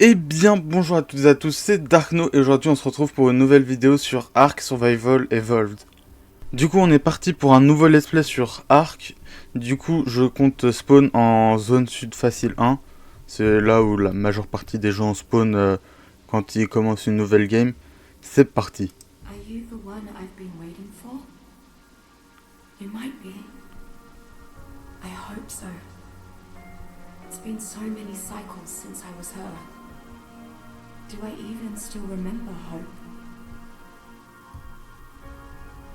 Eh bien, bonjour à toutes et à tous, c'est Darkno et aujourd'hui on se retrouve pour une nouvelle vidéo sur Ark Survival Evolved. Du coup, on est parti pour un nouveau let's play sur Ark. Du coup, je compte spawn en zone sud facile 1. C'est là où la majeure partie des gens spawn quand ils commencent une nouvelle game. C'est parti. Are you the one I've been waiting for? You might be. I hope so. It's been so many cycles since I was her. Do I even still remember Hope?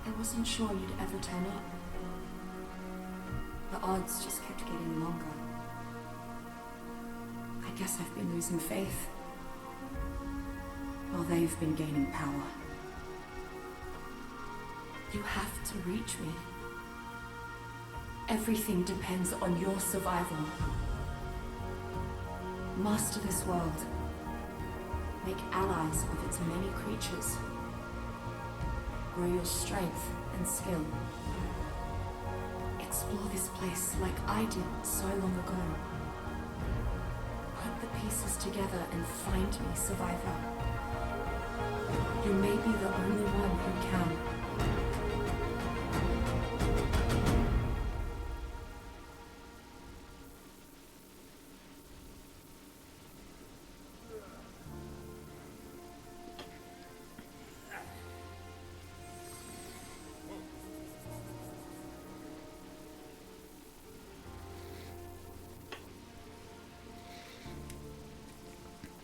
I wasn't sure you'd ever turn up. The odds just kept getting longer. I guess I've been losing faith, while they've been gaining power. You have to reach me. Everything depends on your survival. Master this world. Make allies of its many creatures. Grow your strength and skill. Explore this place like I did so long ago. Put the pieces together and find me, survivor. You may be the only one who can.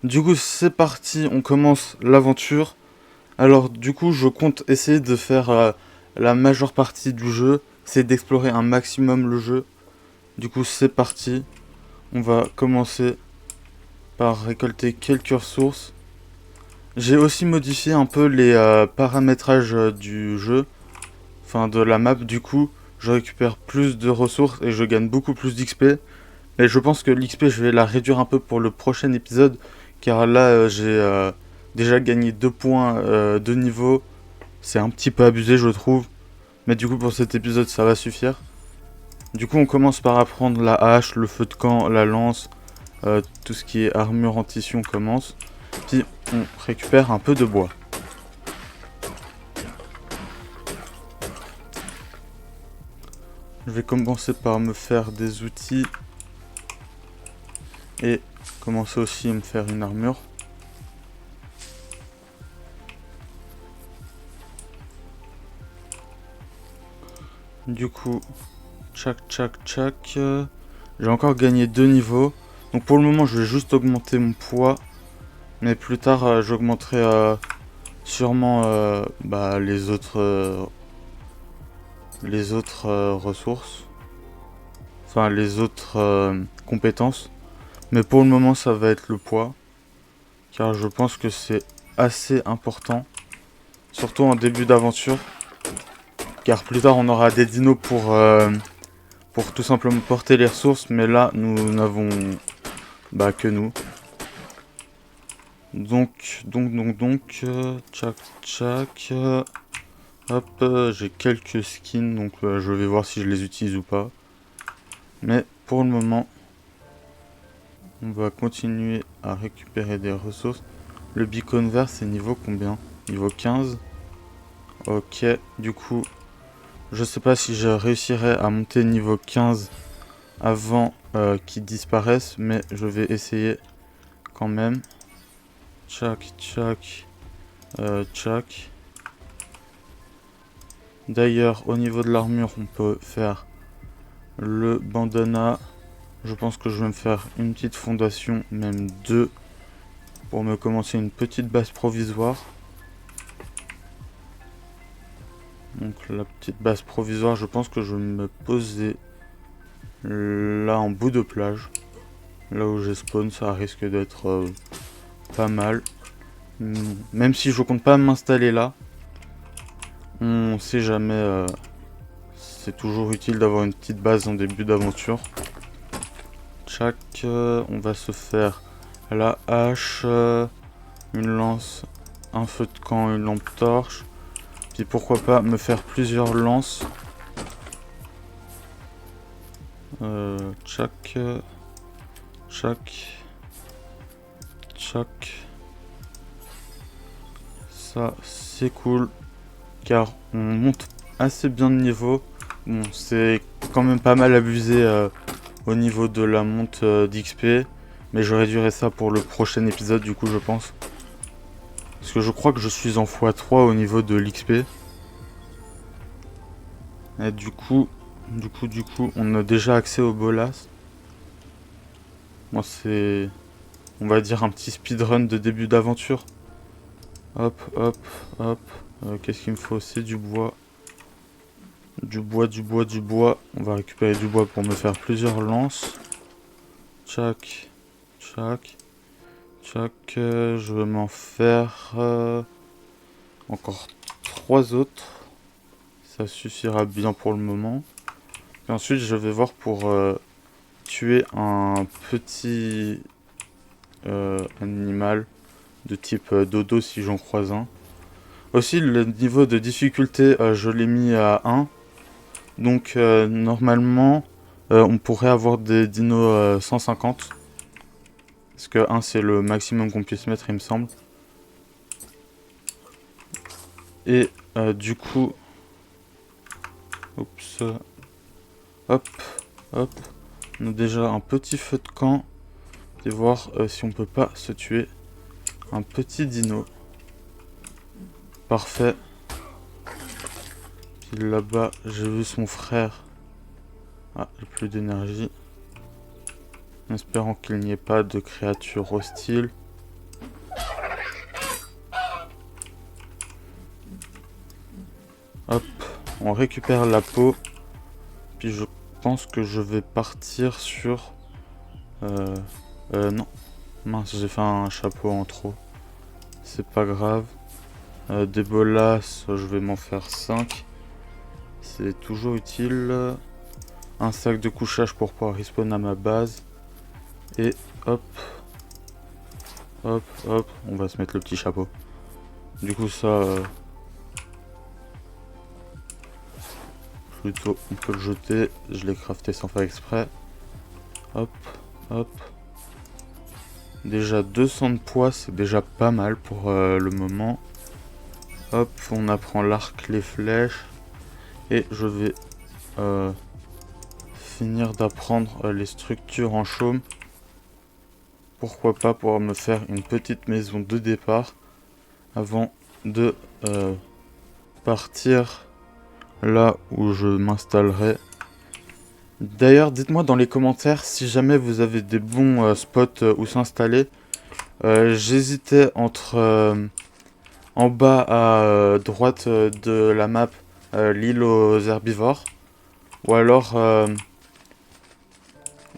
Du coup, c'est parti, on commence l'aventure. Alors, du coup, je compte essayer de faire la majeure partie du jeu, c'est d'explorer un maximum le jeu. Du coup, c'est parti. On va commencer par récolter quelques ressources. J'ai aussi modifié un peu les paramétrages du jeu, enfin de la map. Du coup, je récupère plus de ressources et je gagne beaucoup plus d'XP. Mais je pense que l'XP, je vais la réduire un peu pour le prochain épisode, car là, j'ai déjà gagné 2 points de niveau. C'est un petit peu abusé, je trouve. Mais du coup, pour cet épisode, ça va suffire. Du coup, on commence par apprendre la hache, le feu de camp, la lance, tout ce qui est armure en tissu, on commence. Puis, on récupère un peu de bois. Je vais commencer par me faire des outils. Et commencer aussi à me faire une armure. Du coup, tchac tchac tchac. J'ai encore gagné 2 niveaux. Donc pour le moment, je vais juste augmenter mon poids. Mais plus tard, j'augmenterai sûrement les autres ressources. Enfin, les autres compétences. Mais pour le moment, ça va être le poids. Car je pense que c'est assez important. Surtout en début d'aventure. Car plus tard, on aura des dinos pour tout simplement porter les ressources. Mais là, nous n'avons que nous. Donc, tchac, tchac. Hop, j'ai quelques skins, donc je vais voir si je les utilise ou pas. Mais pour le moment, on va continuer à récupérer des ressources. Le beacon vert, c'est niveau combien? Niveau 15. Ok, du coup, je sais pas si je réussirai à monter niveau 15 avant qu'il disparaisse, mais je vais essayer quand même. Tchac, tchac, tchac. D'ailleurs, au niveau de l'armure, on peut faire le bandana. Je pense que je vais me faire une petite fondation, même 2, pour me commencer une petite base provisoire. Donc la petite base provisoire, je pense que je vais me poser là en bout de plage. Là où j'ai spawn, ça risque d'être pas mal. Même si je compte pas m'installer là. On sait jamais, c'est toujours utile d'avoir une petite base en début d'aventure. Tchac, on va se faire la hache, une lance, un feu de camp, une lampe torche. Puis pourquoi pas me faire plusieurs lances. Tchac, tchac, Chaque. Ça, c'est cool. Car on monte assez bien de niveau. Bon, c'est quand même pas mal abusé au niveau de la monte d'XP. Mais je réduirai ça pour le prochain épisode, du coup, je pense. Parce que je crois que je suis en x3 au niveau de l'XP. Et du coup, on a déjà accès au bolas. Moi, c'est, on va dire, un petit speedrun de début d'aventure. Hop, hop, hop. Qu'est-ce qu'il me faut aussi? Du bois. Du bois, du bois, du bois. On va récupérer du bois pour me faire plusieurs lances. Tchac, tchac, tchac. Je vais m'en faire encore 3 autres. Ça suffira bien pour le moment. Et ensuite, je vais voir pour tuer un petit animal de type dodo si j'en croise un. Aussi, le niveau de difficulté, je l'ai mis à 1. Donc, normalement, on pourrait avoir des dinos 150. Parce que 1, c'est le maximum qu'on puisse mettre, il me semble. Et du coup... Oups. Hop, hop. On a déjà un petit feu de camp. Et voir si on peut pas se tuer un petit dino. Parfait. Puis là-bas, j'ai vu son frère. Ah, j'ai plus d'énergie. En espérant qu'il n'y ait pas de créatures hostiles. Hop, on récupère la peau. Puis je pense que je vais partir sur... non. Mince, j'ai fait un chapeau en trop. C'est pas grave. Des bolas, je vais m'en faire 5. C'est toujours utile. Un sac de couchage pour pouvoir respawn à ma base. Et hop. Hop, hop. On va se mettre le petit chapeau. Du coup, ça... plutôt, on peut le jeter. Je l'ai crafté sans faire exprès. Hop, hop. Déjà 200 de poids, c'est déjà pas mal pour le moment. Hop, on apprend l'arc, les flèches. Et je vais finir d'apprendre les structures en chaume. Pourquoi pas pouvoir me faire une petite maison de départ avant de partir là où je m'installerai. D'ailleurs, dites-moi dans les commentaires si jamais vous avez des bons spots où s'installer. J'hésitais entre en bas à droite de la map l'île aux herbivores ou alors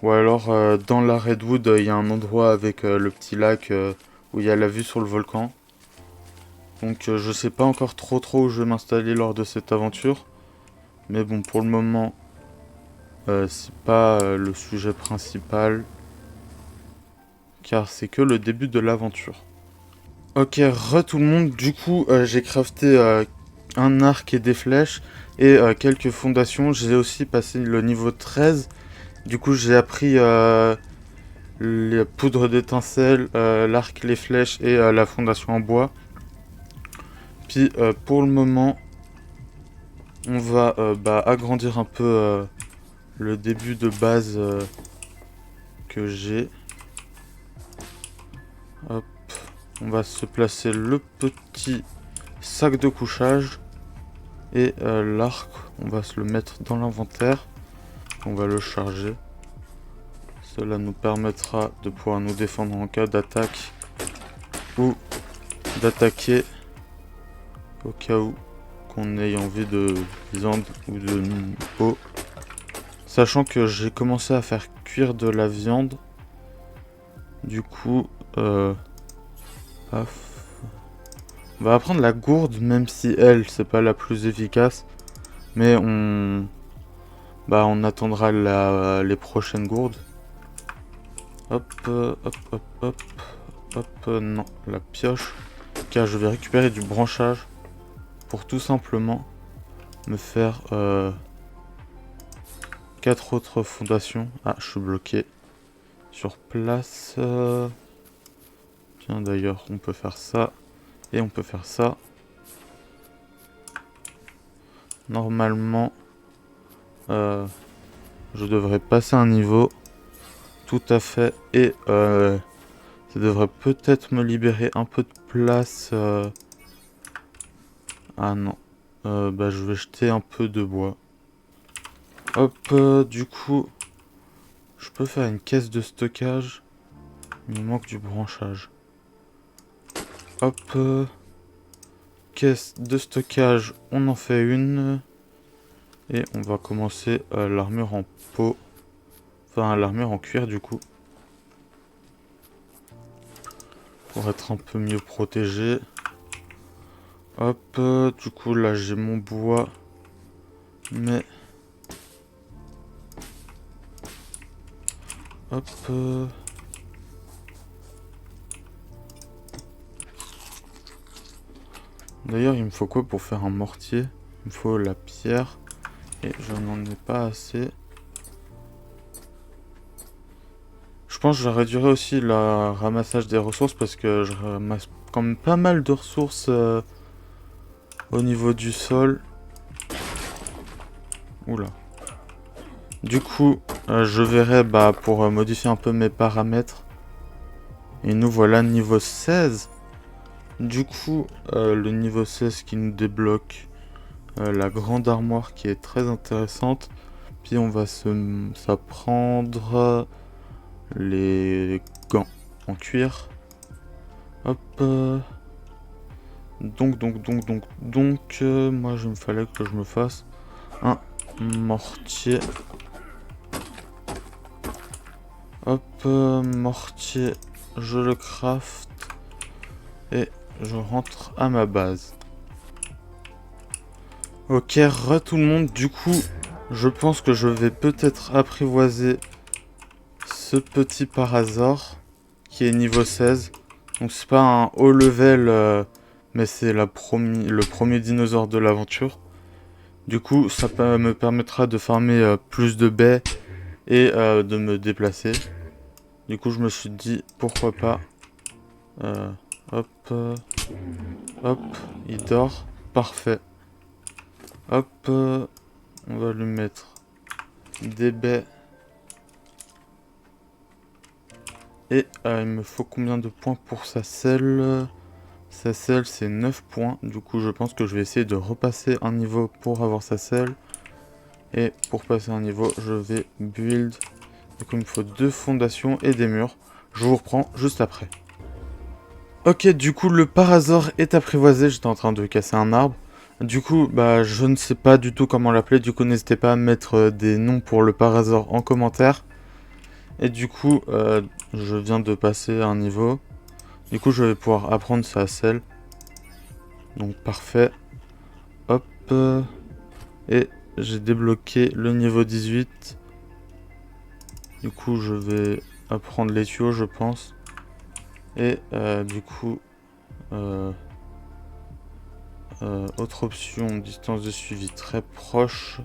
dans la Redwood il y a un endroit avec le petit lac où il y a la vue sur le volcan. Donc je sais pas encore trop où je vais m'installer lors de cette aventure. Mais bon, pour le moment c'est pas le sujet principal car c'est que le début de l'aventure. Ok, tout le monde, du coup j'ai crafté un arc et des flèches et quelques fondations. J'ai aussi passé le niveau 13. Du coup j'ai appris les poudres d'étincelles, l'arc, les flèches et la fondation en bois. Puis pour le moment on va agrandir un peu le début de base que j'ai. Hop, on va se placer le petit sac de couchage et l'arc, on va se le mettre dans l'inventaire. On va le charger. Cela nous permettra de pouvoir nous défendre en cas d'attaque ou d'attaquer au cas où qu'on ait envie de viande ou de peau. Sachant que j'ai commencé à faire cuire de la viande. Du coup, paf. On va apprendre la gourde, même si elle, c'est pas la plus efficace. Mais on attendra les prochaines gourdes. Hop, hop, hop, hop, hop, non, la pioche. Car je vais récupérer du branchage pour tout simplement me faire 4 autres fondations. Ah, je suis bloqué sur place. Tiens, d'ailleurs, on peut faire ça. Et on peut faire ça. Normalement, je devrais passer un niveau. Tout à fait. Et ça devrait peut-être me libérer un peu de place. Ah non. Bah, je vais jeter un peu de bois. Hop, du coup, je peux faire une caisse de stockage. Il me manque du branchage. Hop, caisse de stockage, on en fait une. Et on va commencer l'armure en peau. Enfin, l'armure en cuir du coup. Pour être un peu mieux protégé. Hop, du coup là j'ai mon bois. Mais... Hop. D'ailleurs il me faut quoi pour faire un mortier? Il me faut la pierre. Et je n'en ai pas assez. Je pense que je réduirai aussi le ramassage des ressources parce que je ramasse quand même pas mal de ressources au niveau du sol. Oula. Du coup, je verrai pour modifier un peu mes paramètres. Et nous voilà niveau 16. Du coup, le niveau 16 qui nous débloque la grande armoire qui est très intéressante. Puis on va s'apprendre les gants en cuir. Hop. Donc, moi, il me fallait que je me fasse un mortier. Hop, mortier, je le craft. Et je rentre à ma base. Ok, tout le monde. Du coup, je pense que je vais peut-être apprivoiser ce petit Parasaur qui est niveau 16. Donc c'est pas un haut level, mais c'est le premier dinosaure de l'aventure. Du coup, ça me permettra de farmer plus de baies et de me déplacer. Du coup, je me suis dit, pourquoi pas. Hop, hop, il dort. Parfait. Hop, on va lui mettre des baies. Et il me faut combien de points pour sa selle? Sa selle, c'est 9 points. Du coup, je pense que je vais essayer de repasser un niveau pour avoir sa selle. Et pour passer un niveau, je vais build. Du coup, il me faut 2 fondations et des murs. Je vous reprends juste après. Ok, du coup, le Parasaur est apprivoisé. J'étais en train de casser un arbre. Du coup, je ne sais pas du tout comment l'appeler. Du coup, n'hésitez pas à mettre des noms pour le Parasaur en commentaire. Et du coup, je viens de passer un niveau. Du coup, je vais pouvoir apprendre sa selle. Donc, parfait. Hop. Et j'ai débloqué le niveau 18. Du coup, je vais apprendre les tuyaux, je pense. Et du coup, autre option, distance de suivi très proche.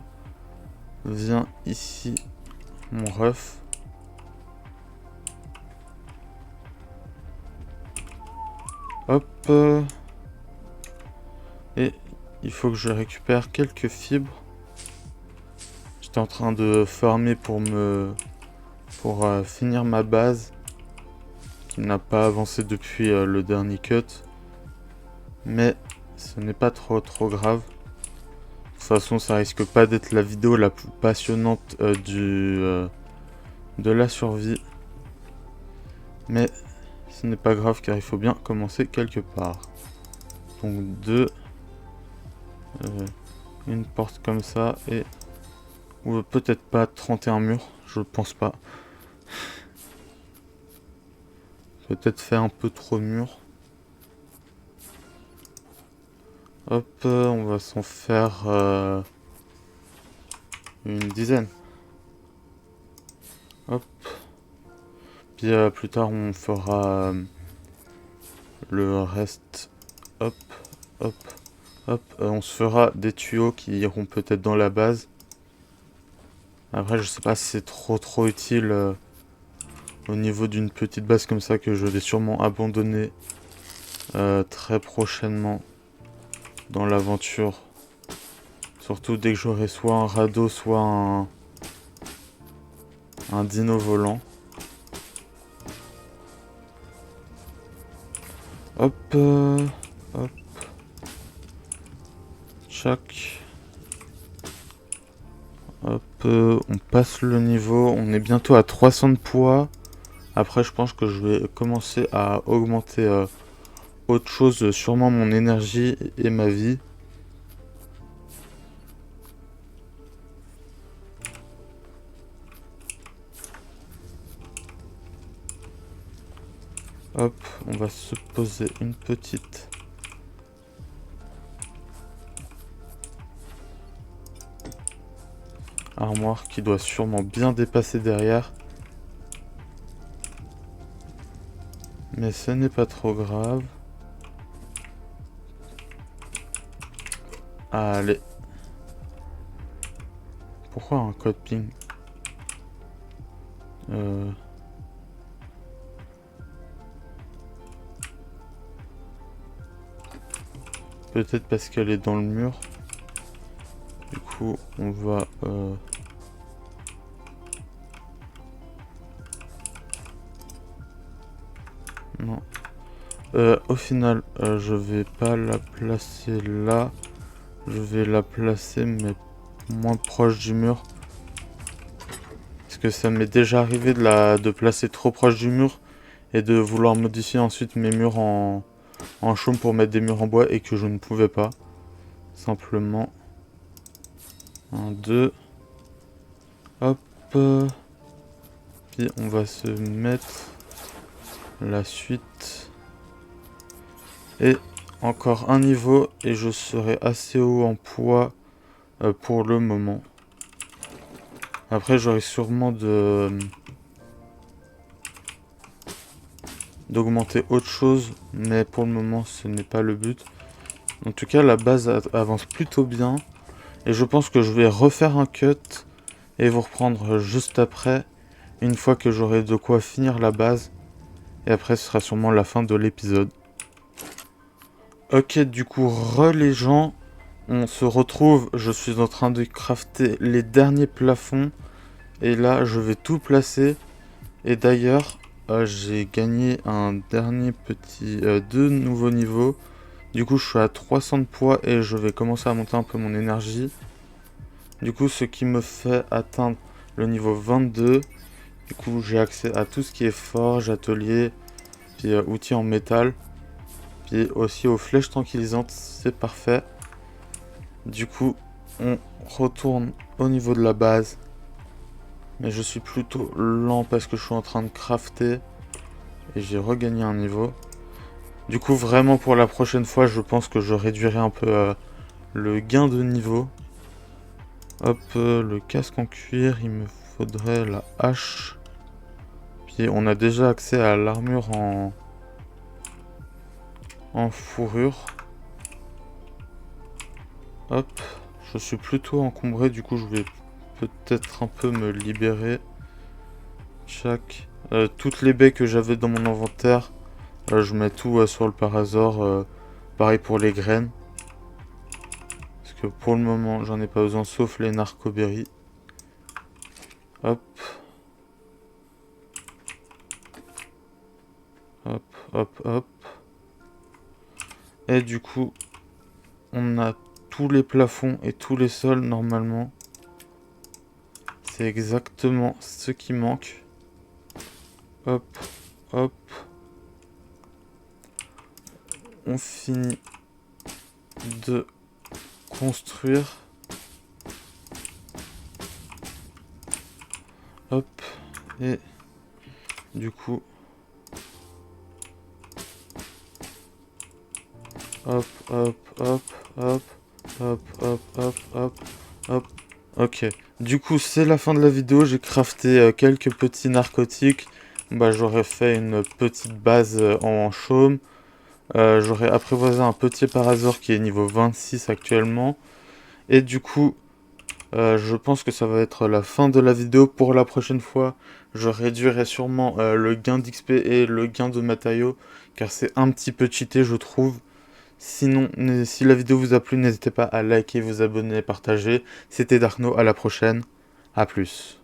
Viens ici, mon ref. Hop. Et il faut que je récupère quelques fibres. J'étais en train de farmer pour finir ma base. Qui n'a pas avancé depuis le dernier cut. Mais ce n'est pas trop grave. De toute façon, ça risque pas d'être la vidéo la plus passionnante de la survie. Mais ce n'est pas grave car il faut bien commencer quelque part. Donc une porte comme ça et... Ou peut-être pas 31 murs, je pense pas. Peut-être faire un peu trop de murs. Hop, on va s'en faire une dizaine. Hop. Puis plus tard on fera le reste. Hop, hop, hop. On se fera des tuyaux qui iront peut-être dans la base. Après je sais pas si c'est trop utile au niveau d'une petite base comme ça que je vais sûrement abandonner très prochainement dans l'aventure. Surtout dès que j'aurai soit un radeau, soit un dino volant. Hop, hop. Tchac. Hop, on passe le niveau. On est bientôt à 300 de poids. Après, je pense que je vais commencer à augmenter autre chose, sûrement mon énergie et ma vie. Hop, on va se poser une petite armoire qui doit sûrement bien dépasser derrière. Mais ce n'est pas trop grave. Allez. Pourquoi un code ping? Peut-être parce qu'elle est dans le mur. Du coup, on va... Non. Au final, je vais pas la placer là. Je vais la placer, mais moins proche du mur. Parce que ça m'est déjà arrivé de placer trop proche du mur. Et de vouloir modifier ensuite mes murs en chaume pour mettre des murs en bois. Et que je ne pouvais pas. Simplement. 1, 2. Hop. Puis on va se mettre la suite. Et encore un niveau et je serai assez haut en poids pour le moment. Après j'aurai sûrement d'augmenter autre chose, mais pour le moment ce n'est pas le but. En tout cas la base avance plutôt bien. Et je pense que je vais refaire un cut et vous reprendre juste après. Une fois que j'aurai de quoi finir la base. Et après ce sera sûrement la fin de l'épisode. Ok, du coup, les gens, on se retrouve, je suis en train de crafter les derniers plafonds. Et là, je vais tout placer. Et d'ailleurs, j'ai gagné un dernier petit, 2 nouveaux niveaux. Du coup, je suis à 300 de poids et je vais commencer à monter un peu mon énergie. Du coup, ce qui me fait atteindre le niveau 22. Du coup, j'ai accès à tout ce qui est forge, atelier, puis outils en métal. Puis aussi aux flèches tranquillisantes, c'est parfait. Du coup, on retourne au niveau de la base. Mais je suis plutôt lent parce que je suis en train de crafter. Et j'ai regagné un niveau. Du coup, vraiment pour la prochaine fois, je pense que je réduirai un peu le gain de niveau. Hop, le casque en cuir, il me faudrait la hache. Puis on a déjà accès à l'armure en fourrure. Hop, je suis plutôt encombré, du coup je vais peut-être un peu me libérer. Chaque toutes les baies que j'avais dans mon inventaire, je mets tout sur le parasor. Pareil pour les graines. Parce que pour le moment j'en ai pas besoin sauf les narcoberries. Hop. Hop, hop, hop. Et du coup, on a tous les plafonds et tous les sols normalement. C'est exactement ce qui manque. Hop, hop. On finit de construire. Hop. Et du coup... Hop, hop, hop, hop, hop, hop, hop, hop, hop. Ok. Du coup, c'est la fin de la vidéo. J'ai crafté quelques petits narcotiques. Bah, j'aurais fait une petite base en chaume. J'aurais apprivoisé un petit parasor qui est niveau 26 actuellement. Et du coup, Je pense que ça va être la fin de la vidéo. Pour la prochaine fois, je réduirai sûrement le gain d'XP et le gain de matériaux, car c'est un petit peu cheaté, je trouve. Sinon, si la vidéo vous a plu, n'hésitez pas à liker, vous abonner, partager. C'était Darkno, à la prochaine. À plus.